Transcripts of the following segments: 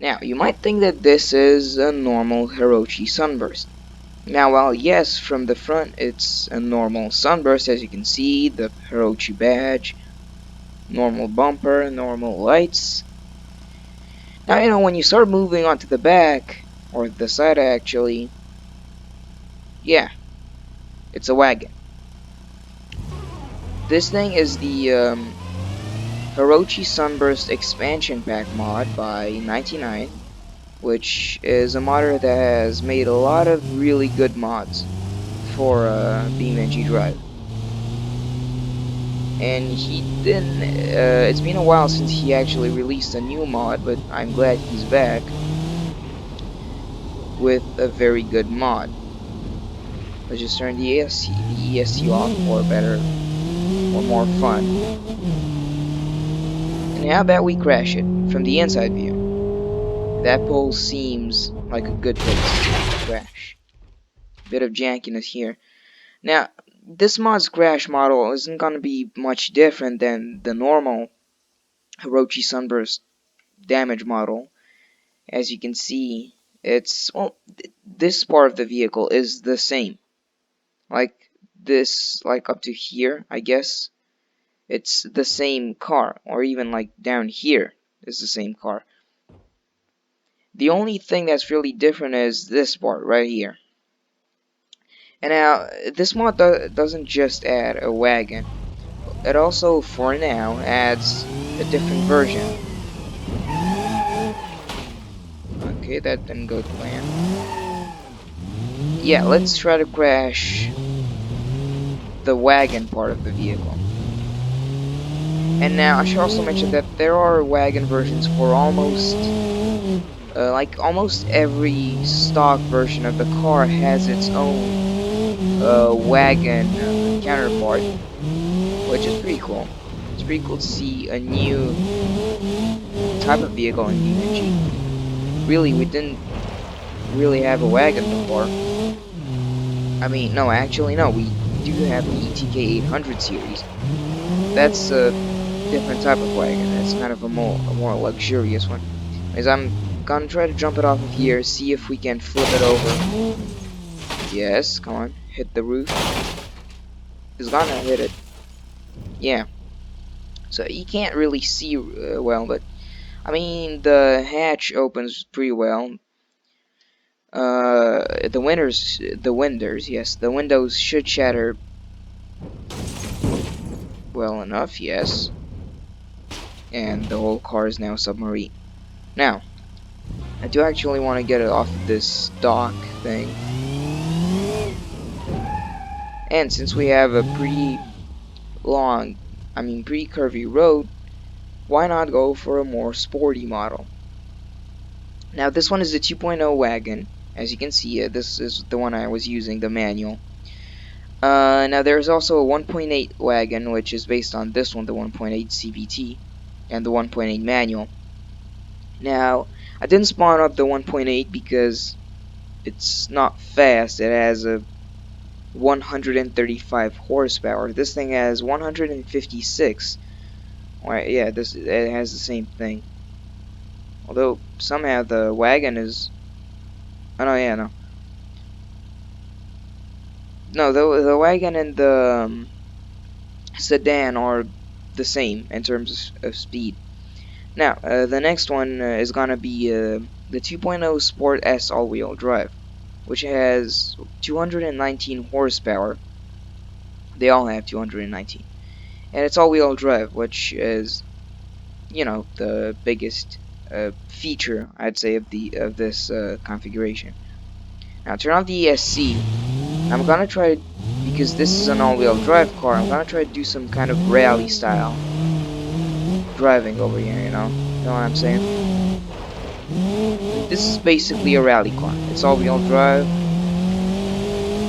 Now, you might think that this is a normal Hirochi Sunburst. Now, while yes, from the front it's a normal Sunburst, as you can see, the Hirochi badge, normal bumper, normal lights. Now, when you start moving onto the back, or the side actually, yeah, it's a wagon. This thing is the Hirochi Sunburst expansion pack mod by NinetyNine, which is a modder that has made a lot of really good mods for BeamNG.Drive. And he didn't, it's been a while since he actually released a new mod, but I'm glad he's back with a very good mod. Let's just turn the ESC off for better or more fun. And how about we crash it from the inside view? That pole seems like a good place to crash. Bit of jankiness here. Now, this mod's crash model isn't going to be much different than the normal Hirochi Sunburst damage model. As you can see, it's, well, this part of the vehicle is the same. Like this, like up to here, I guess. It's the same car, or even like down here is the same car. The only thing that's really different is this part right here. And now, this mod doesn't just add a wagon. It also, for now, adds a different version. Okay, that didn't go to plan. Yeah, let's try to crash the wagon part of the vehicle. And now, I should also mention that there are wagon versions for almost every stock version of the car has its own wagon counterpart, which is pretty cool. It's pretty cool to see a new type of vehicle in BeamNG. Really, we didn't really have a wagon before. I mean, no, actually, no, we do have the ETK 800 series. That's a different type of wagon. It's kind of a more luxurious one. As I'm gonna try to jump it off of here, see if we can flip it over. Yes, come on, hit the roof. It's gonna hit it. Yeah. So you can't really see well, but I mean the hatch opens pretty well. The windows should shatter well enough, yes. And the whole car is now submarine. Now, I do actually want to get it off of this dock thing. And since we have a pretty curvy road, why not go for a more sporty model? Now, this one is the 2.0 wagon. As you can see, this is the one I was using, the manual. Now, there's also a 1.8 wagon, which is based on this one, the 1.8 CVT, and the 1.8 manual. Now, I didn't spawn up the 1.8 because it's not fast. It has a 135 horsepower. This thing has 156. Alright, yeah, it has the same thing. Although somehow the wagon is. Oh no, yeah, no. No, the wagon and the sedan are the same in terms of speed. Now, the next one is gonna be the 2.0 Sport S all-wheel drive, which has 219 horsepower. They all have 219, and it's all-wheel drive, which is, the biggest feature I'd say of this configuration. Now, turn off the ESC. I'm gonna try, because this is an all-wheel drive car, I'm gonna try to do some kind of rally style driving over here, you know what I'm saying? This is basically a rally car. It's all-wheel drive.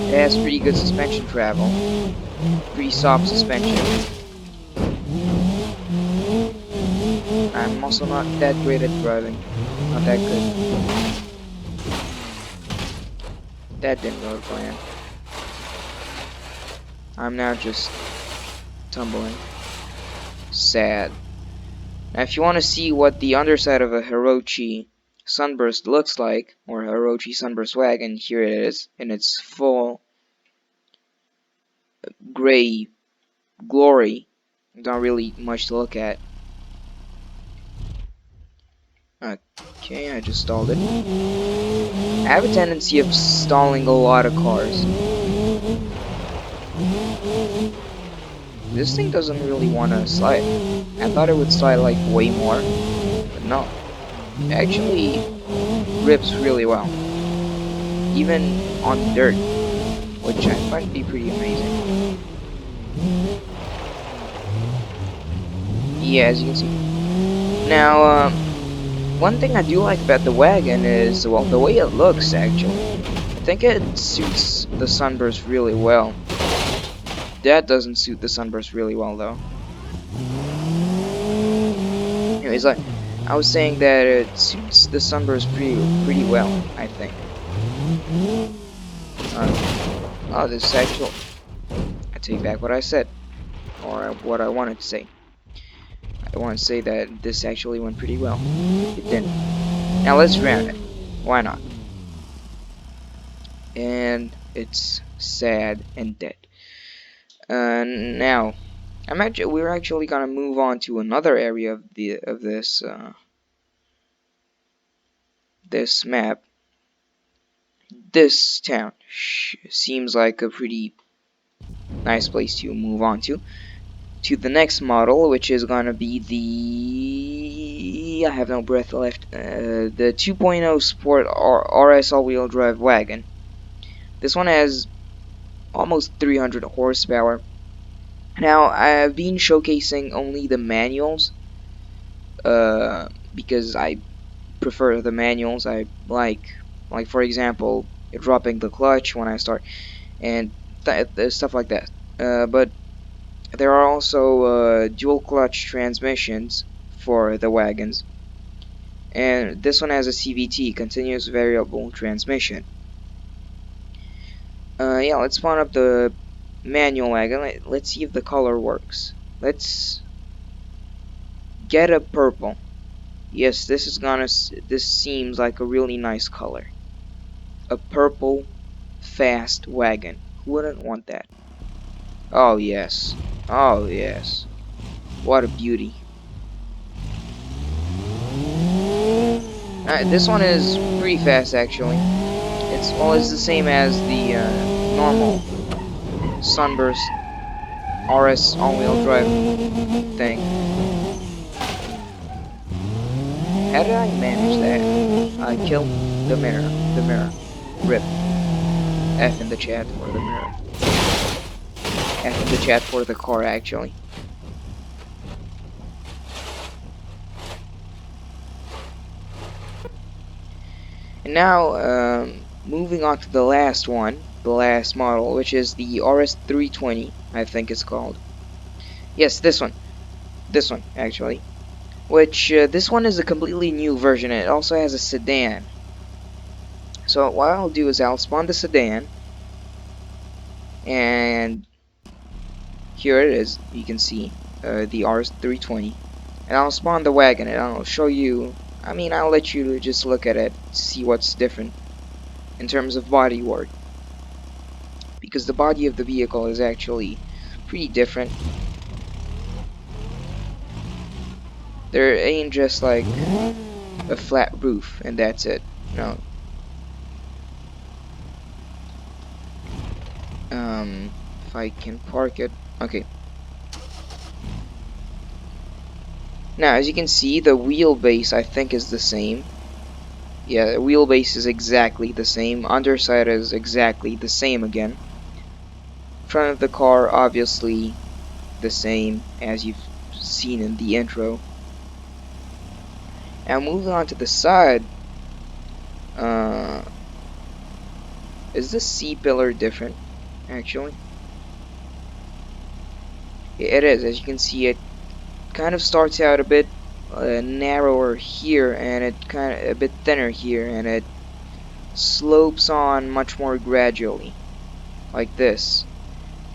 It has pretty good suspension travel. Pretty soft suspension. I'm also not that great at driving. Not that good. That didn't go to plan. I'm now just tumbling. Sad. Now, if you want to see what the underside of a Hirochi Sunburst looks like, or Hirochi Sunburst Wagon. Here it is in its full gray glory. Not really much to look at. Okay, I just stalled it. I have a tendency of stalling a lot of cars. This thing doesn't really want to slide. I thought it would slide like way more, but no. It actually rips really well. Even on dirt, which I find to be pretty amazing. Yeah, as you can see. Now, one thing I do like about the wagon is, well, the way it looks, actually. I think it suits the Sunburst really well. That doesn't suit the Sunburst really well, though. Anyways, like, I was saying that it suits the Sunburst pretty well, I think. Oh, this is actual... I take back what I said. Or what I wanted to say. I want to say that this actually went pretty well. It didn't. Now let's round it. Why not? And it's sad and dead. Now, we're actually gonna move on to another area of this this map. This town seems like a pretty nice place to move on to the next model, which is gonna be the... I have no breath left. The 2.0 Sport RS all-wheel drive wagon. This one has almost 300 horsepower. Now, I've been showcasing only the manuals, because I prefer the manuals. I like for example, dropping the clutch when I start, and stuff like that. But there are also dual clutch transmissions for the wagons, and this one has a CVT, continuous variable transmission. Yeah, let's spawn up the manual wagon. Let's see if the color works. Let's get a purple. Yes, this seems like a really nice color. A purple fast wagon. Who wouldn't want that? Oh yes. Oh yes. What a beauty. This one is pretty fast actually. It's the same as the normal Sunburst RS all-wheel drive thing. How did I manage that? I killed the mirror. The mirror. RIP. F in the chat for the mirror. F in the chat for the car, actually. And now, moving on to the last one, the last model, which is the RS320, I think it's called. Yes, this one. This one, actually. Which, this one is a completely new version. It also has a sedan. So what I'll do is I'll spawn the sedan, and here it is. You can see the RS320, and I'll spawn the wagon, and I'll show you. I mean, I'll let you just look at it, see what's different in terms of bodywork, because the body of the vehicle is actually pretty different. There ain't just like a flat roof and that's it. No. If I can park it. Okay. Now, as you can see, the wheelbase I think is the same. Yeah, the wheelbase is exactly the same. Underside is exactly the same again. Front of the car, obviously the same as you've seen in the intro. Now, moving on to the side. Is the C-pillar different, actually? It is. As you can see, it kind of starts out a bit narrower here, and it kind of a bit thinner here, and it slopes on much more gradually, like this.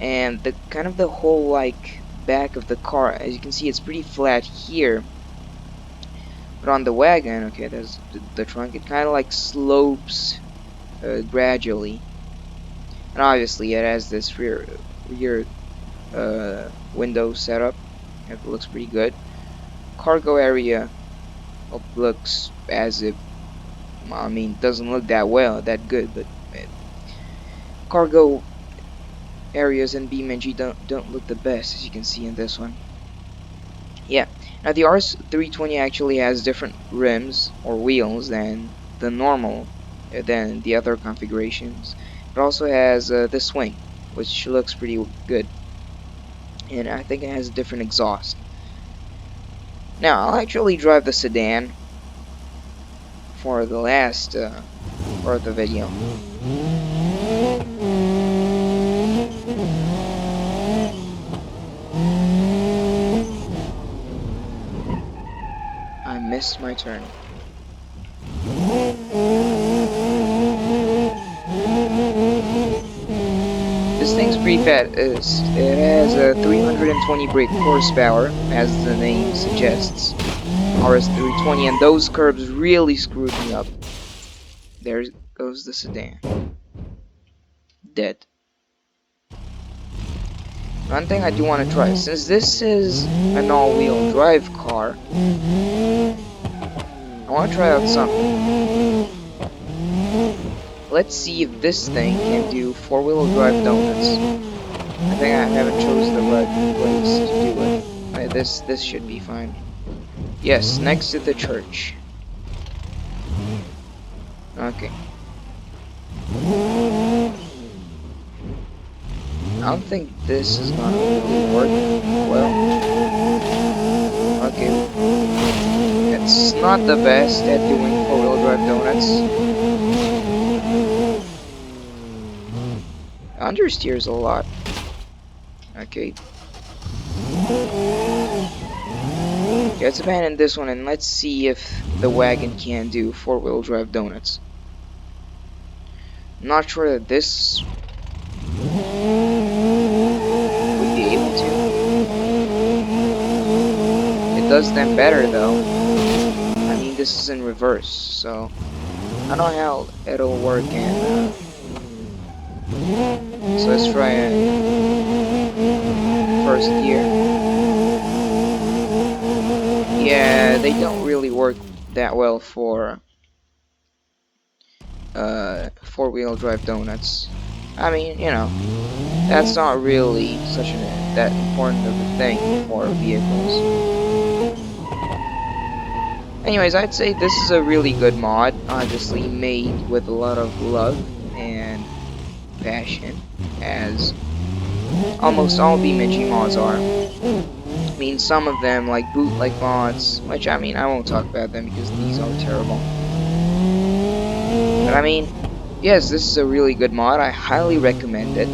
And the kind of the whole like back of the car, as you can see, it's pretty flat here, But on the wagon, okay, there's the trunk. It kind of like slopes gradually, and obviously it has this rear window setup. It looks pretty good. Cargo area looks as if, I mean, doesn't look that good, but cargo areas in BeamNG don't look the best, as you can see in this one. Yeah, now the RS320 actually has different rims or wheels than the normal, than the other configurations. It also has the swing, which looks pretty good, and I think it has a different exhaust. Now I'll actually drive the sedan for the last part of the video. I missed my turn. This thing's pretty fast. It has a 320 brake horsepower, as the name suggests. RS320, and those curbs really screwed me up. There goes the sedan. Dead. One thing I do want to try, since this is an all-wheel drive car, I want to try out something. Let's see if this thing can do four-wheel drive donuts. I think I haven't chosen the right place to do it. Right, this should be fine. Yes, next to the church. Okay. I don't think this is gonna really work well. Okay. It's not the best at doing four-wheel drive donuts. Understeers a lot. Okay. Let's abandon this one and let's see if the wagon can do four-wheel drive donuts. Not sure that this would be able to. It does them better though. I mean, this is in reverse, so I don't know how it'll work in. So let's try it. First gear. Yeah, they don't really work that well for four-wheel drive donuts. I mean, you know, that's not really that important of a thing for vehicles. Anyways, I'd say this is a really good mod, obviously made with a lot of love and passion, as almost all BeamNG mods are. I mean, some of them, like bootleg mods, which, I mean, I won't talk about them because these are terrible. But I mean, yes, this is a really good mod. I highly recommend it.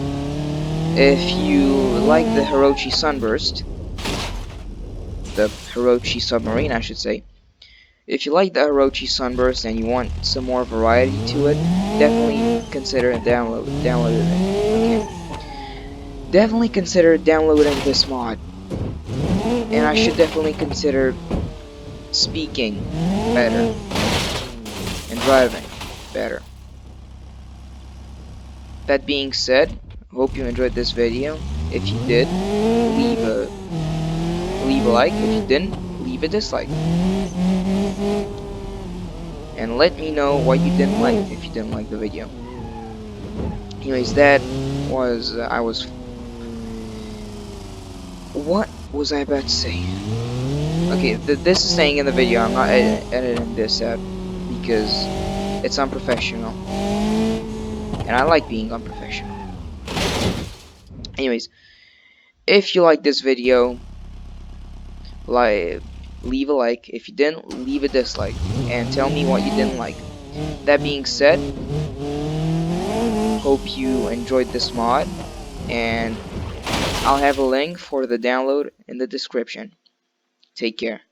If you like the Hirochi Sunburst, the Hirochi Submarine, I should say. If you like the Orochi Sunburst and you want some more variety to it, definitely consider downloading it. Okay. Definitely consider downloading this mod. And I should definitely consider speaking better and driving better. That being said, I hope you enjoyed this video. If you did, leave a like. If you didn't, leave a dislike. And let me know what you didn't like if you didn't like the video. Anyways, that was what was I about to say? Okay, this is staying in the video. I'm not editing this out because it's unprofessional, and I like being unprofessional. Anyways, if you like this video, leave a like. If you didn't, leave a dislike and tell me what you didn't like. That being said, hope you enjoyed this mod, and I'll have a link for the download in the description. Take care.